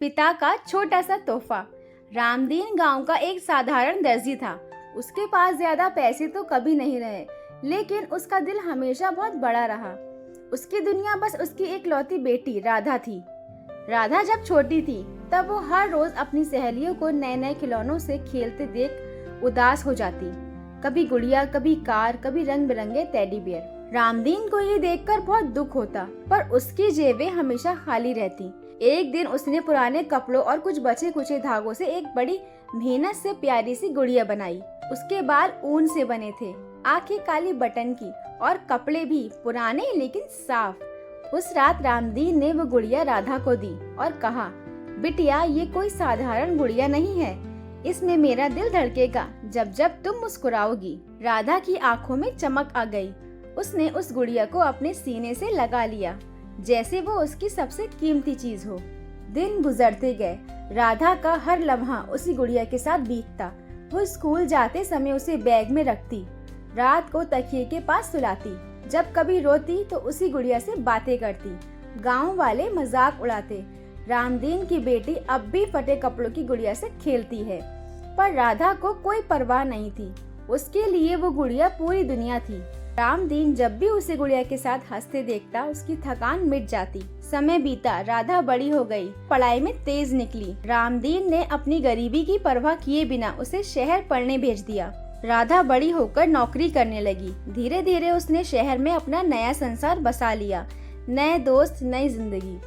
पिता का छोटा सा तोहफा। रामदीन गांव का एक साधारण दर्जी था। उसके पास ज्यादा पैसे तो कभी नहीं रहे, लेकिन उसका दिल हमेशा बहुत बड़ा रहा। उसकी दुनिया बस उसकी एकलौती बेटी राधा थी। राधा जब छोटी थी तब वो हर रोज अपनी सहेलियों को नए नए खिलौनों से खेलते देख उदास हो जाती। कभी गुड़िया, कभी कार, कभी रंग बिरंगे टेडी बियर। रामदीन को ये देखकर बहुत दुख होता, पर उसकी जेबें हमेशा खाली रहती। एक दिन उसने पुराने कपड़ों और कुछ बचे कुचे धागों से एक बड़ी मेहनत से प्यारी सी गुड़िया बनाई। उसके बाल ऊन से बने थे, आंखें काली बटन की और कपड़े भी पुराने लेकिन साफ। उस रात रामदीन ने वो गुड़िया राधा को दी और कहा, बिटिया, ये कोई साधारण गुड़िया नहीं है, इसमें मेरा दिल धड़केगा जब जब तुम मुस्कुराओगी। राधा की आंखों में चमक आ गई। उसने उस गुड़िया को अपने सीने से लगा लिया, जैसे वो उसकी सबसे कीमती चीज हो। दिन गुजरते गए। राधा का हर लम्हा उसी गुड़िया के साथ बीतता। वो स्कूल जाते समय उसे बैग में रखती, रात को तकिए के पास सुलाती। जब कभी रोती तो उसी गुड़िया से बातें करती। गांव वाले मजाक उड़ाते, रामदीन की बेटी अब भी फटे कपड़ों की गुड़िया से खेलती है। पर राधा को कोई परवाह नहीं थी। उसके लिए वो गुड़िया पूरी दुनिया थी। रामदीन जब भी उसे गुड़िया के साथ हंसते देखता, उसकी थकान मिट जाती। समय बीता, राधा बड़ी हो गई, पढ़ाई में तेज निकली। रामदीन ने अपनी गरीबी की परवाह किए बिना उसे शहर पढ़ने भेज दिया। राधा बड़ी होकर नौकरी करने लगी। धीरे धीरे उसने शहर में अपना नया संसार बसा लिया, नए दोस्त, नई जिंदगी।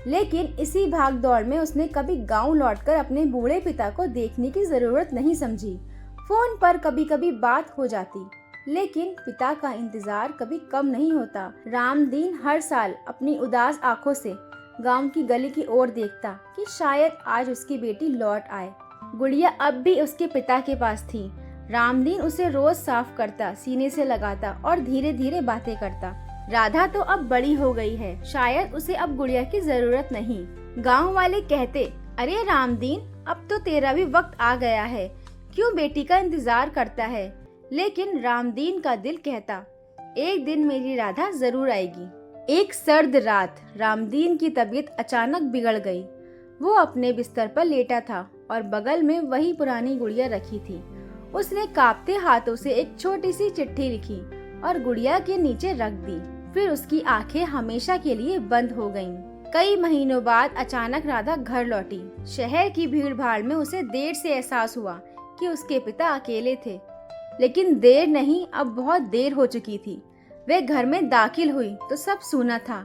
लेकिन इसी भाग दौड़ में उसने कभी गाँव लौटकर अपने बूढ़े पिता को देखने की जरूरत नहीं समझी। फोन पर कभी कभी बात हो जाती, लेकिन पिता का इंतजार कभी कम नहीं होता। रामदीन हर साल अपनी उदास आंखों से गांव की गली की ओर देखता कि शायद आज उसकी बेटी लौट आए। गुड़िया अब भी उसके पिता के पास थी। रामदीन उसे रोज साफ करता, सीने से लगाता और धीरे धीरे बातें करता। राधा तो अब बड़ी हो गई है, शायद उसे अब गुड़िया की जरूरत नहीं। गाँव वाले कहते, अरे रामदीन, अब तो तेरा भी वक्त आ गया है, क्यों बेटी का इंतजार करता है। लेकिन रामदीन का दिल कहता, एक दिन मेरी राधा जरूर आएगी। एक सर्द रात रामदीन की तबीयत अचानक बिगड़ गई। वो अपने बिस्तर पर लेटा था और बगल में वही पुरानी गुड़िया रखी थी। उसने कांपते हाथों से एक छोटी सी चिट्ठी लिखी और गुड़िया के नीचे रख दी। फिर उसकी आंखें हमेशा के लिए बंद हो गईं। कई महीनों बाद अचानक राधा घर लौटी। शहर की भीड़ भाड़ में उसे देर से एहसास हुआ कि उसके पिता अकेले थे। लेकिन देर नहीं, अब बहुत देर हो चुकी थी। वे घर में दाखिल हुई तो सब सूना था।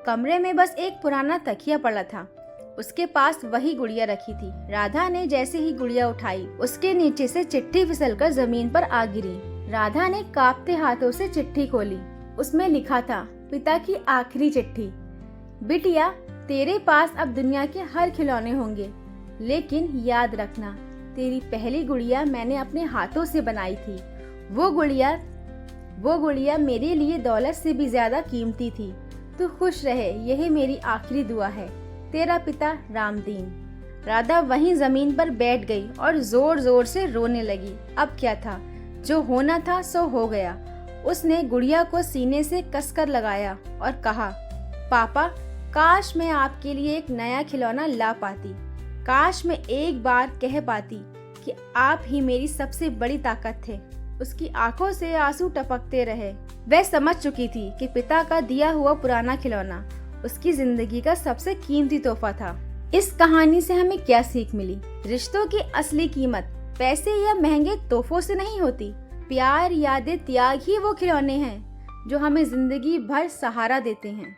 कमरे में बस एक पुराना तकिया पड़ा था। उसके पास वही गुड़िया रखी थी। राधा ने जैसे ही गुड़िया उठाई, उसके नीचे से चिट्ठी फिसलकर जमीन पर आ गिरी। राधा ने कांपते हाथों से चिट्ठी खोली। उसमें लिखा था, पिता की आखिरी चिट्ठी। बिटिया, तेरे पास अब दुनिया के हर खिलौने होंगे, लेकिन याद रखना, तेरी पहली गुड़िया मैंने अपने हाथों से बनाई थी। वो गुड़िया मेरे लिए दौलत से भी ज्यादा कीमती थी। तू खुश रहे, यही मेरी आखिरी दुआ है। तेरा पिता रामदीन। राधा वहीं जमीन पर बैठ गई और जोर जोर से रोने लगी। अब क्या था, जो होना था सो हो गया। उसने गुड़िया को सीने से कसकर लगाया और कहा, पापा, काश मैं आपके लिए एक नया खिलौना ला पाती। काश मैं एक बार कह पाती कि आप ही मेरी सबसे बड़ी ताकत थे। उसकी आंखों से आंसू टपकते रहे। वह समझ चुकी थी कि पिता का दिया हुआ पुराना खिलौना उसकी जिंदगी का सबसे कीमती तोहफा था। इस कहानी से हमें क्या सीख मिली? रिश्तों की असली कीमत पैसे या महंगे तोहफों से नहीं होती। प्यार, यादें, त्याग ही वो खिलौने हैं जो हमें जिंदगी भर सहारा देते हैं।